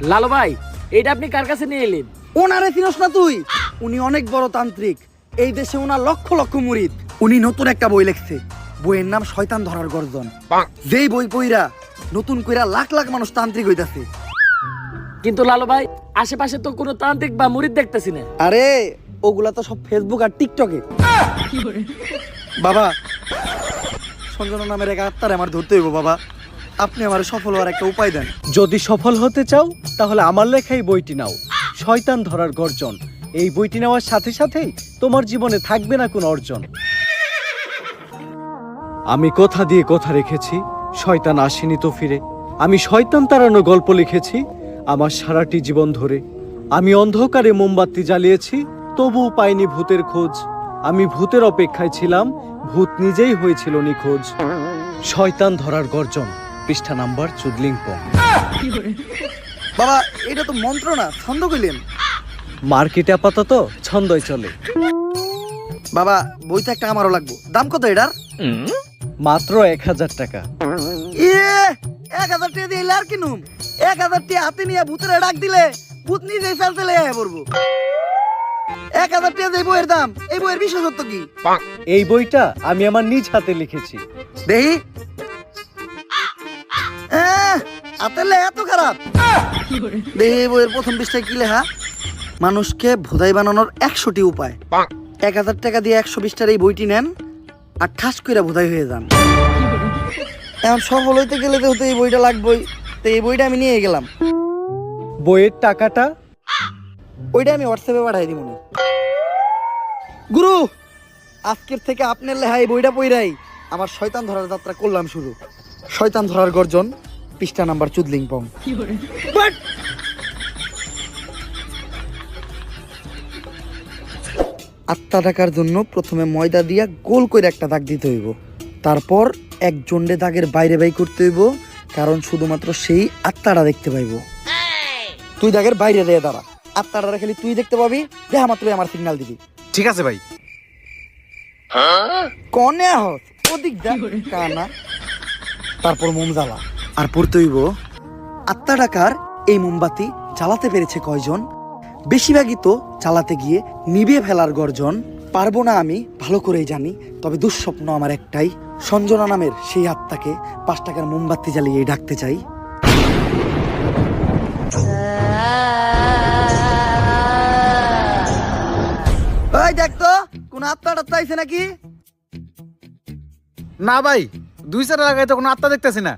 লালু ভাই, এটা আপনি কার কাছে নিয়ে এলেন? ওনারে চিনস না তুই? উনি অনেক বড় তান্ত্রিক। এই দেশে ওনার লক্ষ লক্ষ মুরিদ। উনি নতুন একটা বই লিখছে। বইয়ের নাম শয়তান ধরার গর্জন। যেই বই পইরা নতুন কইরা লাখ লাখ মানুষ তান্ত্রিক হইতাছে। কিন্তু লালু ভাই, আশেপাশে তো কোনো তান্ত্রিক বা মুরিদ দেখতেছি না। আরে ওগুলা তো সব ফেসবুক আর টিকটকে। বাবা, সঞ্জনা নামের এক আত্মারে আমার ধরতে হইব বাবা। আপনি আমার সফল হওয়ার একটা উপায় দেন। যদি সফল হতে চাও তাহলে আমার লেখা এই বইটি নাও, শয়তান ধরার গর্জন। এই বইটি নেওয়ার সাথে সাথেই তোমার জীবনে থাকবে না কোনো অর্জন। আমি কথা দিয়ে কথা রেখেছি, শয়তান আসেনি তো ফিরে। আমি শয়তান তাড়ানো গল্প লিখেছি আমার সারাটি জীবন ধরে। আমি অন্ধকারে মোমবাতি জ্বালিয়েছি, তবুও পাইনি ভূতের খোঁজ। আমি ভূতের অপেক্ষায় ছিলাম, ভূত নিজেই হয়েছিল নিখোঁজ। শয়তান ধরার গর্জন, পৃষ্ঠা নাম্বার চুদলিংপং। বাবা, এটা তো মন্ত্র না, ছন্দ কইলেন। মার্কেটে আপাতত ছন্দই চলে। বাবা, বইটা একটা আমারও লাগবো। দাম কত এটার? মাত্র 1000 টাকা। 1000 টাকা দিয়ে আর কিনুম? 1000 টাকা হাতে নিয়ে ভূতের ডাক দিলে ভূত নিজেই চালতে লেগে পড়বো। 1000 টাকা দিয়ে বইয়ের দাম, এই বইয়ের বিশেষত্ব কি? এই বইটা আমি আমার নিজ হাতে লিখেছি। দেহি আতেলে এত খারাপ। দেহি বইয়ের প্রথম পৃষ্ঠায় কি লেখা? মানুষকে ভোদাই বানানোর 100টি উপায়। 1000 টাকা দিয়ে 120টার এই বইটি নেন আর ঠাস করে ভোদাই হয়ে যান। এখন সফল হইতে গেলে তো এই বইটা লাগবেই। তো এই বইটা আমি নিয়ে গেলাম। বইয়ের টাকাটা? ওইটা আমি হোয়াটসঅ্যাপে পাঠাই দিব। গুরু, আজকের থেকে আপনার লেখা এই বইটা পইরাই আমার শয়তান ধরার যাত্রা করলাম শুরু। শয়তান ধরার গর্জন, পৃষ্ঠা নাম্বার চুদলিংপং। আত্মা ডাকার জন্য প্রথমে ময়দা দিয়া গোল করে একটা দাগ দিতে হইব। তারপর এক জন্ডে দাগের বাইরে বাই করতে হইব, কারণ শুধুমাত্র সেই আত্মাটা দেখতে পাইব। তুই দাগের বাইরে দিয়ে দাঁড়া, আত্মাটা খালি তুই দেখতে পাবি। দেখা মাত্রই আমার সিগন্যাল দিবি। ঠিক আছে ভাই। কনে হস ওদিক দেখ কানা। তারপর মোম জ্বালা আর পড়তে হইব, আত্মা ডাকার এই মোমবাতি জ্বালাতে পেরেছে কয়জন? বেশিরভাগই তো জ্বালাতে গিয়ে নিভিয়ে ফেলার গর্জন। পারবো না আমি ভালো করেই জানি, তবে দুঃস্বপ্ন আমার একটাই। সঞ্জনা নামের সেই আত্মাকে 5 টাকার মোমবাতি জ্বালিয়ে ডাকতে চাই। ওই দেখ তো কোন আত্মাটা চাইছে নাকি? না ভাই, 2 4 লাগাই তো কোনো আত্মা দেখতেছি না।